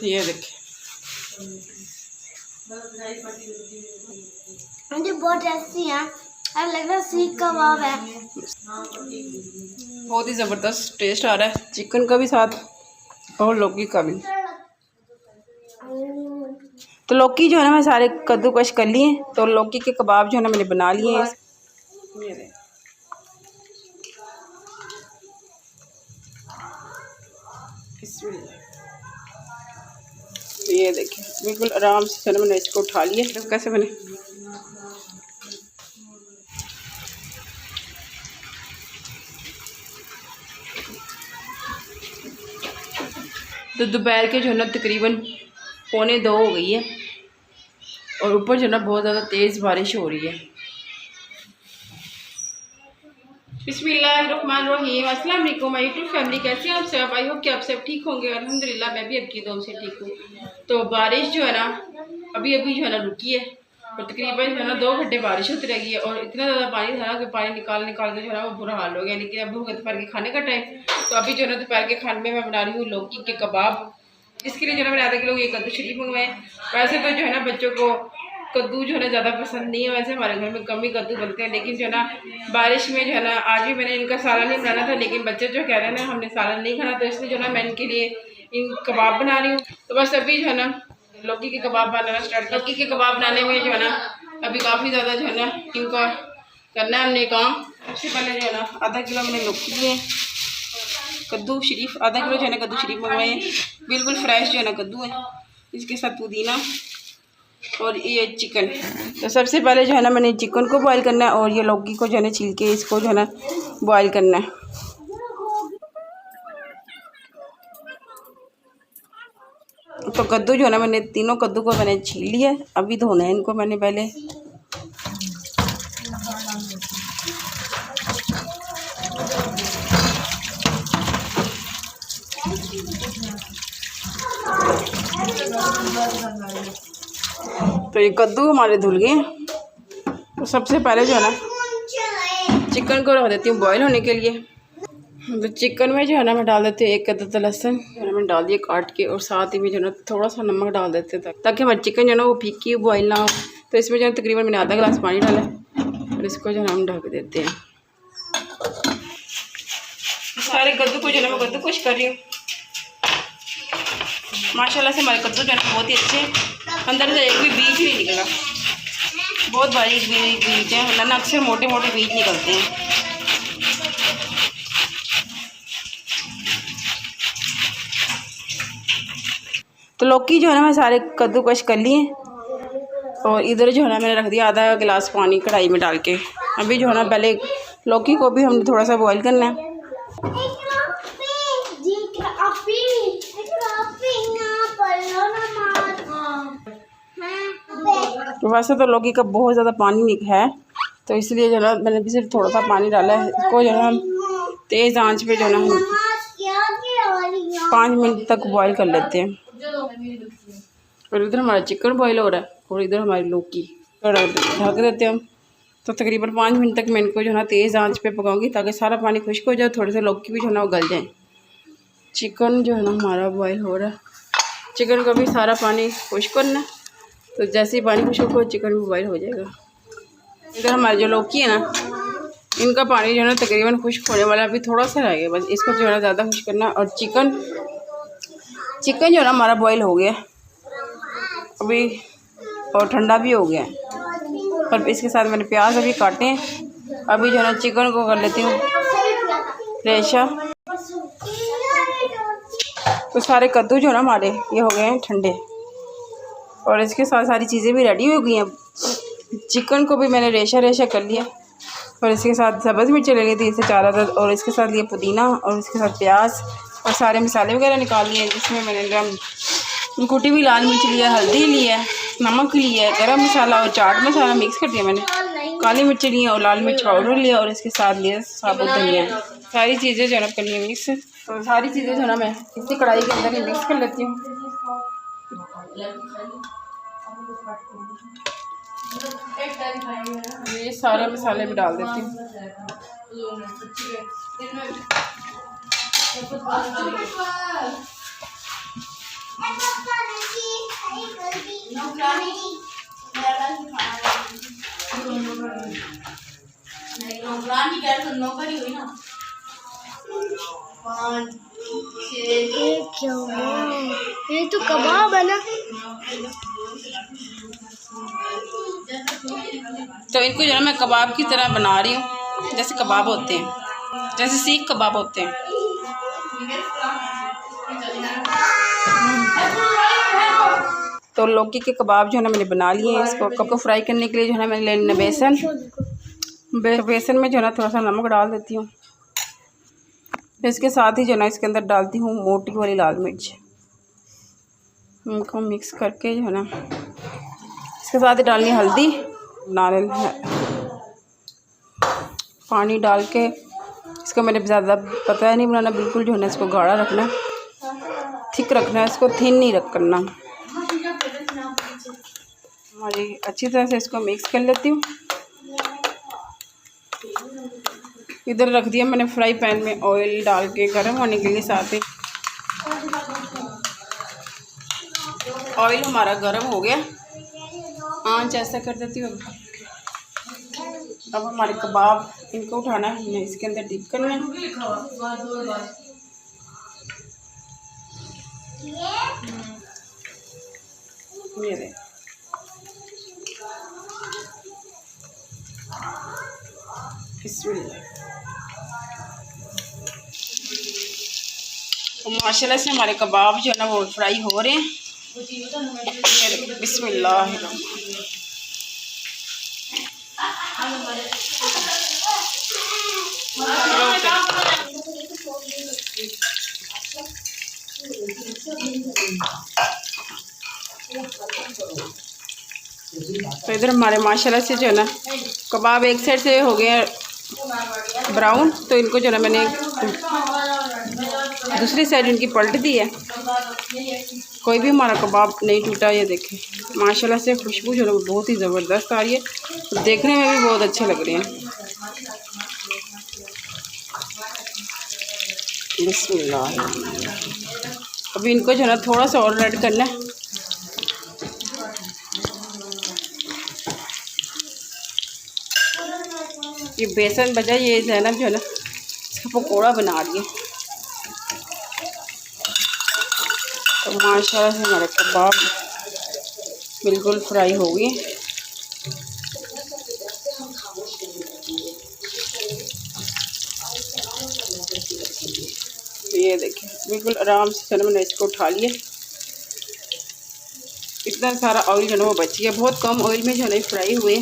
ये देखिए मुझे बहुत टेस्टी है, लग रहा है सीख कबाब है। बहुत ही ज़बरदस्त टेस्ट आ रहा है चिकन का भी साथ और लौकी का भी। तो लौकी जो है ना मैं सारे कद्दूकश कर लिए, तो लौकी के कबाब जो है ना मैंने बना लिए हैं। ये देखिए बिल्कुल आराम से मैंने इसको उठा लिया। तो कैसे बने, तो दोपहर के जो है ना तकरीबन 1:45 हो गई है और ऊपर जो है ना बहुत ज़्यादा तेज़ बारिश हो रही है। बिस्मिल्लाहिर्रहमानिर्रहीम, अस्सलाम वालेकुम माय यूट्यूब फैमिली, कैसे हैं आप सब? आई होप कि आप सब ठीक होंगे। अल्हम्दुलिल्लाह मैं भी आपकी दुआ से ठीक हूँ। तो बारिश जो है ना अभी अभी जो है ना रुकी है और तकरीबन जो है ना 2 घंटे बारिश होती रही है और इतना ज़्यादा पानी था ना कि पानी निकाल के जो है ना वो बुरा हाल हो गया। लेकिन अब हो गया दोपहर के खाने का टाइम, तो अभी जो है ना दोपहर के खाने में मैं बना रही हूँ लौकी के कबाब। इसके लिए जो है मैंने आधा किलो ये कद्दू शरीफ मंगवाए। वैसे तो जो है ना बच्चों को कद्दू जो है ना ज़्यादा पसंद नहीं है, वैसे हमारे घर में कम ही कद्दू बनते हैं। लेकिन जो है ना बारिश में जो है ना आज भी मैंने इनका सालन नहीं बनाना था, लेकिन बच्चे जो कह रहे हैं ना हमने सालन नहीं खाना, तो इसलिए जो है ना मैं इनके लिए इन कबाब बना रही हूँ। तो बस अभी जो है ना लौकी के कबाब बनाना स्टार्ट। लौकी के कबाब बनाने में जो है ना अभी काफ़ी ज़्यादा जो है ना इनका करना है हमने काम। सबसे पहले जो है ना आधा किलो मैंने लौकी लिए, कद्दू शरीफ आधा किलो जो है ना कद्दू शरीफ मंगवाए हैं, बिल्कुल फ्रेश जो है ना कद्दू है। इसके साथ पुदीना और ये चिकन। तो सबसे पहले जो है ना मैंने चिकन को बॉईल करना है और ये लौकी को जो है ना छील के इसको जो है ना बॉईल करना है। तो कद्दू जो है ना मैंने तीनों कद्दू को मैंने छील लिया है, अभी धोना है इनको मैंने पहले। तो ये कद्दू हमारे धुल गए। तो सबसे पहले जो है ना चिकन को रख देती हूँ बॉईल होने के लिए। तो चिकन में जो है ना मैं डाल देती हूँ 1 अदद लहसुन जो है मैं डाल दिया काट के, और साथ ही में जो है ना थोड़ा सा नमक डाल देते हैं ताकि हमारी चिकन जो है ना वो फीकी बॉईल ना हो। तो इसमें जो है तकरीबन मैंने आधा गिलास पानी डाला है और इसको जो है हम ढक देते हैं। सारे कद्दू को जो है मैं कद्दू कुछ कर रही हूँ। माशाल्लाह से हमारे कद्दू जो है बहुत ही अच्छे, अंदर से एक भी बीज नहीं निकला, बहुत बारीक बीज है, वरना अक्सर मोटे मोटे बीज निकलते हैं। तो लौकी जो है ना मैं सारे कद्दूकश कर लिए और इधर जो है ना मैंने रख दिया आधा गिलास पानी कढ़ाई में डाल के। अभी जो है ना पहले लौकी को भी हमने थोड़ा सा बॉईल करना है। तो वैसे तो लौकी का बहुत ज़्यादा पानी है, तो इसलिए जो है ना मैंने भी सिर्फ थोड़ा सा पानी डाला है। इसको जो है हम तेज़ आंच पे जो है ना 5 मिनट तक बॉईल कर लेते हैं। और इधर हमारा चिकन बॉईल हो रहा है और इधर हमारी लौकी ढक देते हैं हम। तो तकरीबन 5 मिनट तक मैं इनको जो है ना तेज़ आंच पे पकाऊंगी ताकि सारा पानी खुश्क हो जाए, थोड़े से लौकी भी जो है ना वो गल जाए। चिकन जो है ना हमारा बॉईल हो रहा है, चिकन का भी सारा पानी खुश्क करना है। तो जैसे ही पानी खुश्क हो चिकन भी बॉईल हो जाएगा। इधर हमारी जो लौकी है ना इनका पानी जो है ना तकरीबन खुश्क होने वाला, अभी थोड़ा सा रह गया बस, इसको जो है ना ज़्यादा खुश्क करना। और चिकन जो है ना हमारा बॉईल हो गया अभी और ठंडा भी हो गया और इसके साथ मैंने प्याज अभी काटे हैं। अभी जो है ना चिकन को कर लेती हूँ रेशा। तो सारे कद्दू जो है ना हमारे ये हो गए हैं ठंडे और इसके साथ सारी चीज़ें भी रेडी हो गई हैं। चिकन को भी मैंने रेशा कर लिया और इसके साथ सब्ज़ मिर्ची ले ली थी इसे 4 अदद, और इसके साथ ये पुदीना और इसके साथ प्याज और सारे मसाले वगैरह निकाल लिए, जिसमें मैंने कुटी हुई लाल मिर्च लिया, हल्दी लिया, नमक लिया, गरम मसाला और चाट मसाला मिक्स कर दिया मैंने, काली मिर्च ली और लाल मिर्च पाउडर लिया और इसके साथ लिया साबुत धनिया। सारी चीज़ें जो है ना कर ली मिक्स। तो सारी चीज़ें जो है ना मैं इसी कढ़ाई के अंदर ही मिक्स कर लेती हूँ। ये सारे मसाले भी डाल देती हूँ। ये क्या हुआ? ये तो कबाब है ना। तो इनको जो है मैं कबाब की तरह बना रही हूँ, जैसे कबाब होते हैं, जैसे सीख कबाब होते हैं। तो लौकी के कबाब जो है ना मैंने बना लिए हैं। इसको कब को फ्राई करने के लिए जो है ना मैंने ले लेना बेसन। बेसन में जो है ना थोड़ा सा नमक डाल देती हूँ। फिर इसके साथ ही जो है ना इसके अंदर डालती हूँ मोटी वाली लाल मिर्च। उनको मिक्स करके जो है ना इसके साथ ही डालनी हल्दी, नारियल पानी डाल के इसको मैंने ज़्यादा पता है नहीं बनाना, बिल्कुल जो है ना इसको गाढ़ा रखना, थिक रखना है, इसको थिन नहीं करना। हमारी अच्छी तरह से इसको मिक्स कर लेती हूँ। इधर रख दिया मैंने फ्राई पैन में ऑयल डाल के गर्म होने के लिए। साथ ही ऑयल हमारा गर्म हो गया, आंच ऐसा कर देती हूँ। अब हमारे कबाब इनको उठाना है, हमने इसके अंदर डिप करना है। ये देख, तो माशाल्लाह से हमारे कबाब जो है ना वो फ्राई हो रहे हैं। बिस्मिल्लाह। तो इधर हमारे माशाल्लाह से जो है ना कबाब एक साइड से हो गए ब्राउन, तो इनको जो है ना मैंने दूसरी साइड इनकी पलट दी है। कोई भी हमारा कबाब नहीं टूटा। ये देखें माशाल्लाह से खुशबू जो है ना बहुत ही ज़बरदस्त आ रही है, देखने में भी बहुत अच्छे लग रहे हैं। बिस्मिल्लाह। अभी इनको जो है ना थोड़ा सा और रेड करना है। ये बेसन बचा, ये ज़ैनब जो है ना इसका पकौड़ा बना रही है। तो माशाल्लाह से हमारे कबाब बिल्कुल फ्राई हो गए। ये देखिए बिल्कुल आराम से जो मैंने इसको उठा लिया। इतना सारा ऑयल जो है वो बच गया, बहुत कम ऑयल में जो है फ्राई हुए।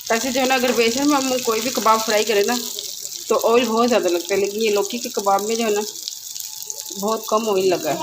वैसे जो है ना अगर बेसन में हम कोई भी कबाब फ्राई करें ना तो ऑयल बहुत ज़्यादा लगता है, लेकिन ये लौकी के कबाब में जो है ना बहुत कम ऑयल लगा है।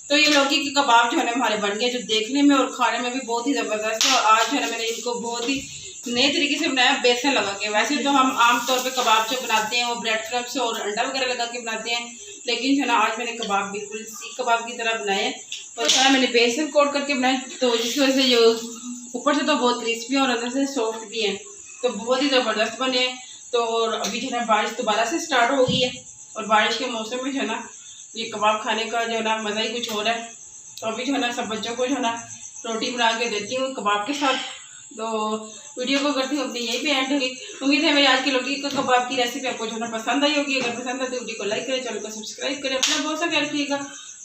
तो ये लौकी के कबाब जो है ना हमारे बन गए, जो देखने में और खाने में भी बहुत ही ज़बरदस्त है। और आज जो है ना मैंने इनको बहुत ही नए तरीके से बनाया, बेसन लगा के। वैसे तो हम आमतौर पे कबाब जो बनाते हैं वो ब्रेड क्रम्स और अंडा वगैरह लगा के बनाते हैं, लेकिन जो है ना आज मैंने कबाब बिल्कुल सीख कबाब की तरह बनाए और जो है मैंने बेसन कोट करके बनाए, तो जिसकी वजह से जो ऊपर से तो बहुत क्रिस्पी और अंदर से सॉफ्ट भी हैं, तो बहुत ही ज़बरदस्त बने हैं। तो और अभी जो है ना बारिश दोबारा से स्टार्ट हो गई है और बारिश के मौसम में जो है ना ये कबाब खाने का जो है ना मज़ा ही कुछ हो रहा है। तो अभी जो है ना सब बच्चों को जो है ना रोटी बना के देती हूँ कबाब के साथ। तो वीडियो को करती हूँ अपनी यहीं पे एंड होगी। उम्मीद है मेरी आज की लौकी के कबाब की रेसिपी आपको जो है ना पसंद आई होगी। अगर पसंद है तो वीडियो को लाइक करें, चैनल को सब्सक्राइब करें, अपना बहुत सा ख्याल रखिएगा,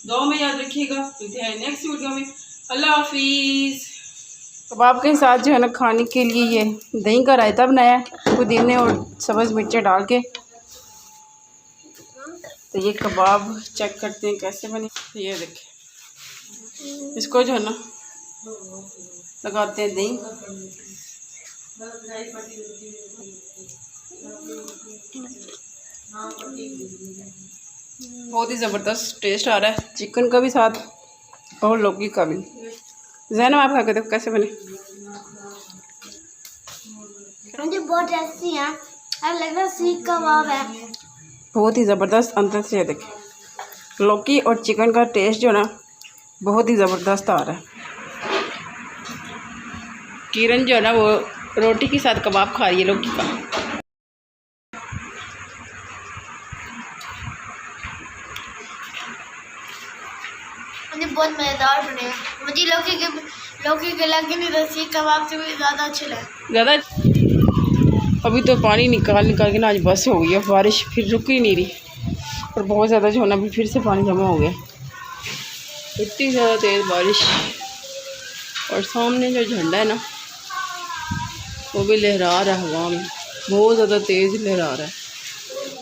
दुआ में याद रखिएगा। मिलते हैं नेक्स्ट वीडियो में। अल्लाह हाफिज़। कबाब के साथ जो है ना खाने के लिए ये दही का रायता बनाया है पुदीने और सब्ज़ मिर्चें डाल के। तो ये कबाब चेक करते हैं कैसे बने। तो ये देखें, इसको जो है ना लगाते हैं दही। बहुत ही ज़बरदस्त टेस्ट आ रहा है चिकन का भी साथ और लौकी का भी। ज़ैनब आप खा के देखो कैसे बने। मुझे बहुत टेस्टी है, अब लग रहा है सीख कबाब है। बहुत ही ज़बरदस्त अंदर से देखें लौकी और चिकन का टेस्ट जो ना बहुत ही ज़बरदस्त आ रहा है। किरण जो है ना वो रोटी के साथ कबाब खा रही है लौकी का। मैंने बहुत मज़ेदार बने हैं। मुझे लौकी के लगे रस्सी कबाब से भी ज़्यादा अच्छे लगे। ज़्यादा अभी तो पानी निकाल के ना आज बस हो गई है, बारिश फिर रुक ही नहीं रही और बहुत ज़्यादा जो है ना अभी फिर से पानी जमा हो गया, इतनी ज़्यादा तेज़ बारिश। और सामने जो झंडा है ना वो भी लहरा रहा है हवा में, बहुत ज़्यादा तेज़ लहरा रहा है।